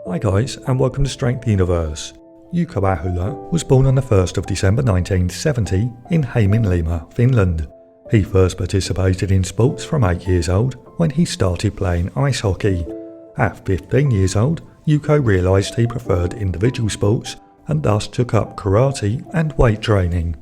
Hi guys, and welcome to Strength Universe. Jouko Ahola was born on the 1st of December 1970 in Hämeenlinna, Finland. He first participated in sports from 8 years old when he started playing ice hockey. At 15 years old, Jouko realised he preferred individual sports and thus took up karate and weight training.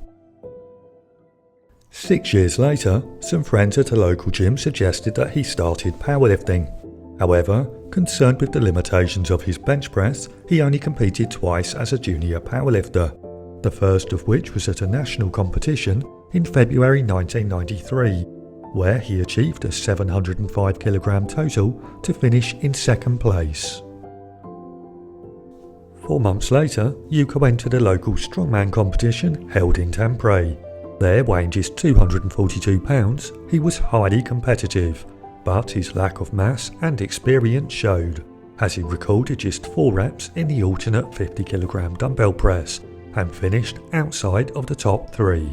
6 years later, some friends at a local gym suggested that he started powerlifting. However, concerned with the limitations of his bench press, he only competed twice as a junior powerlifter, the first of which was at a national competition in February 1993, where he achieved a 705 kg total to finish in second place. 4 months later, Jouko entered a local Strongman competition held in Tampere. There, weighing just 242 pounds, he was highly competitive, but his lack of mass and experience showed, as he recorded just 4 reps in the alternate 50 kg dumbbell press and finished outside of the top 3.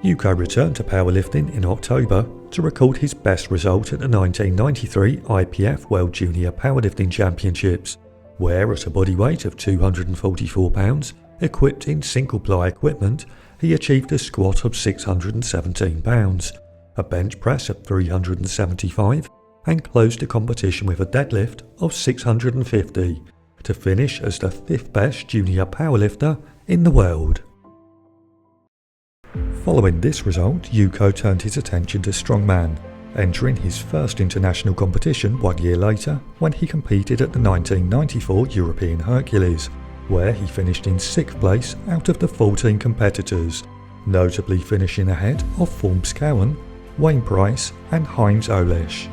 Jouko returned to powerlifting in October to record his best result at the 1993 IPF World Junior Powerlifting Championships, where at a body weight of 244 pounds, equipped in single-ply equipment, he achieved a squat of 617 pounds, a bench press of 375, and closed the competition with a deadlift of 650, to finish as the 5th best junior powerlifter in the world. Following this result, Jouko turned his attention to Strongman, entering his first international competition 1 year later when he competed at the 1994 European Hercules, where he finished in 6th place out of the 14 competitors, notably finishing ahead of Formscowen, Wayne Price and Heinz Olisch.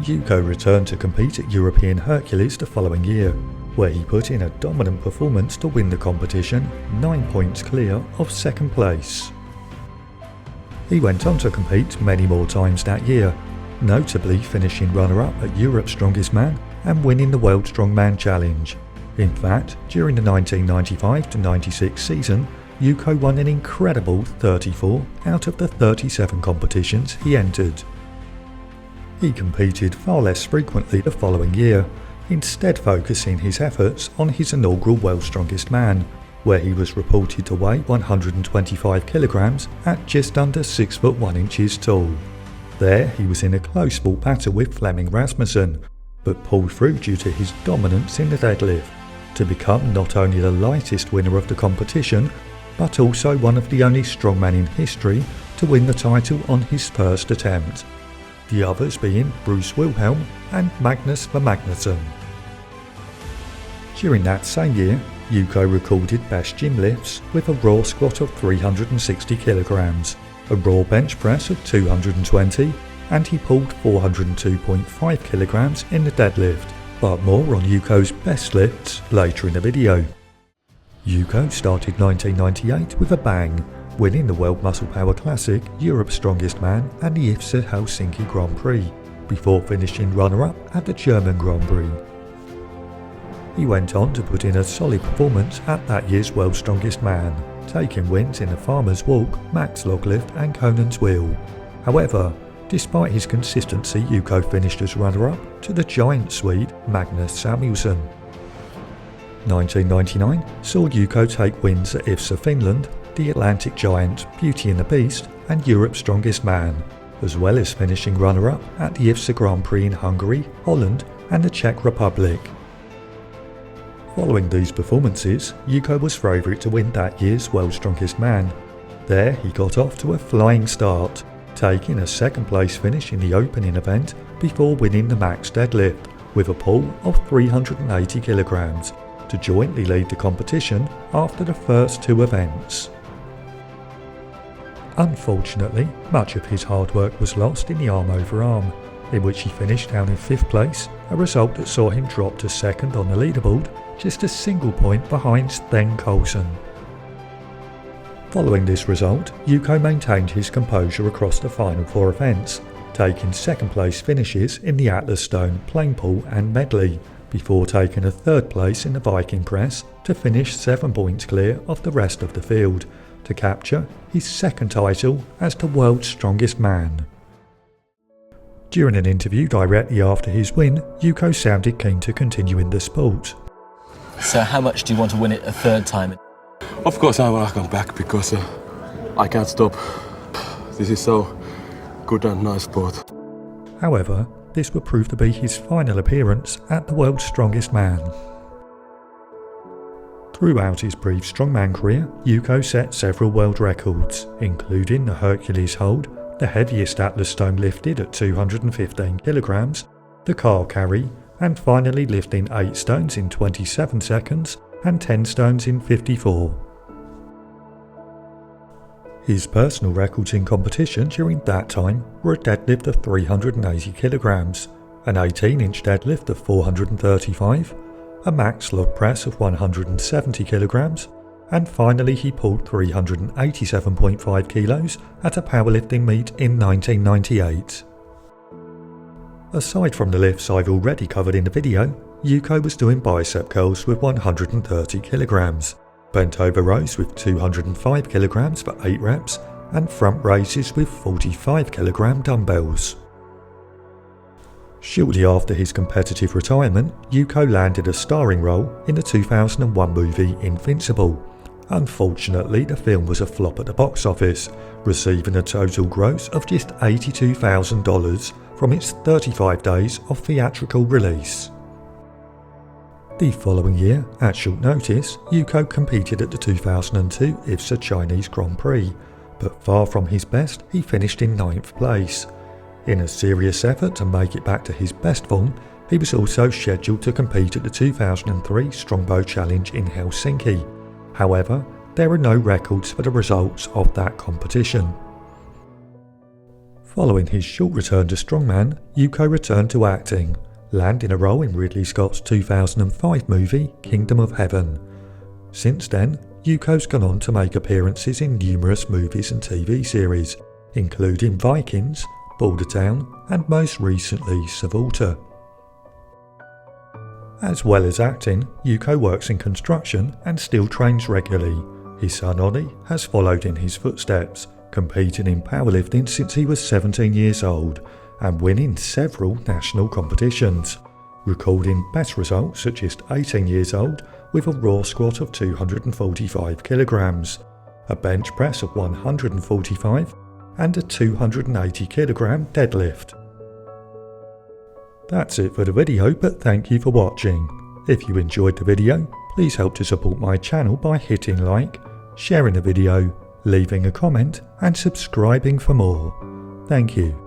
Jouko returned to compete at European Hercules the following year, where he put in a dominant performance to win the competition, 9 points clear of second place. He went on to compete many more times that year, notably finishing runner-up at Europe's Strongest Man and winning the World Strongman Challenge. In fact, during the 1995-96 season, Jouko won an incredible 34 out of the 37 competitions he entered. He competed far less frequently the following year, instead focusing his efforts on his inaugural World's Strongest Man, where he was reported to weigh 125 kg at just under 6 foot 1 inches tall. There he was in a close sport battle with Flemming Rasmussen, but pulled through due to his dominance in the deadlift, to become not only the lightest winner of the competition, but also one of the only strongmen in history to win the title on his first attempt, the others being Bruce Wilhelm and Magnus Magnusson. During that same year, Jouko recorded best gym lifts with a raw squat of 360 kg, a raw bench press of 220, and he pulled 402.5 kg in the deadlift, but more on Jouko's best lifts later in the video. Jouko started 1998 with a bang, winning the World Muscle Power Classic, Europe's Strongest Man and the IFSA Helsinki Grand Prix, before finishing runner-up at the German Grand Prix. He went on to put in a solid performance at that year's World's Strongest Man, taking wins in the Farmer's Walk, Max Log Lift and Conan's Wheel. However, despite his consistency, Jouko finished as runner-up to the giant Swede Magnus Samuelsson. 1999 saw Jouko take wins at IFSA Finland, the Atlantic Giant, Beauty and the Beast and Europe's Strongest Man, as well as finishing runner-up at the IFSA Grand Prix in Hungary, Holland and the Czech Republic. Following these performances, Jouko was favourite to win that year's World's Strongest Man. There he got off to a flying start, taking a second place finish in the opening event before winning the max deadlift with a pull of 380 kg, to jointly lead the competition after the first 2 events. Unfortunately, much of his hard work was lost in the arm over arm, in which he finished down in 5th place, a result that saw him drop to 2nd on the leaderboard, just a single point behind Sten Coulson. Following this result, Jouko maintained his composure across the final 4 events, taking 2nd place finishes in the Atlas Stone, Plain Pull and Medley, before taking a 3rd place in the Viking Press to finish 7 points clear of the rest of the field, to capture his 2nd title as the World's Strongest Man. During an interview directly after his win, Jouko sounded keen to continue in the sport. So how much do you want to win it a third time? Of course I want to come back because I can't stop. This is so good and nice sport. However, this would prove to be his final appearance at the World's Strongest Man. Throughout his brief strongman career, Jouko set several world records, including the Hercules hold, the heaviest Atlas stone lifted at 215 kilograms, the car carry, and finally lifting 8 stones in 27 seconds and 10 stones in 54. His personal records in competition during that time were a deadlift of 380 kilograms, an 18-inch deadlift of 435, a max log press of 170 kilograms, and finally he pulled 387.5 kilos at a powerlifting meet in 1998. Aside from the lifts I've already covered in the video, Jouko was doing bicep curls with 130 kilograms, bent over rows with 205 kilograms for 8 reps, and front raises with 45 kilogram dumbbells. Shortly after his competitive retirement, Jouko landed a starring role in the 2001 movie Invincible. Unfortunately, the film was a flop at the box office, receiving a total gross of just $82,000 from its 35 days of theatrical release. The following year, at short notice, Jouko competed at the 2002 IFSA Chinese Grand Prix, but far from his best, he finished in 9th place. In a serious effort to make it back to his best form, he was also scheduled to compete at the 2003 Strongbow Challenge in Helsinki. However, there are no records for the results of that competition. Following his short return to strongman, Jouko returned to acting, landing a role in Ridley Scott's 2005 movie Kingdom of Heaven. Since then, Jouko's gone on to make appearances in numerous movies and TV series, including Vikings, Bordertown, and most recently Savolta. As well as acting, Jouko works in construction and still trains regularly. His son Ollie has followed in his footsteps, competing in powerlifting since he was 17 years old and winning several national competitions, recording best results at just 18 years old with a raw squat of 245 kilograms, a bench press of 145 and a 280 kilogram deadlift. That's it for the video, but thank you for watching. If you enjoyed the video, please help to support my channel by hitting like, sharing the video, leaving a comment and subscribing for more. Thank you.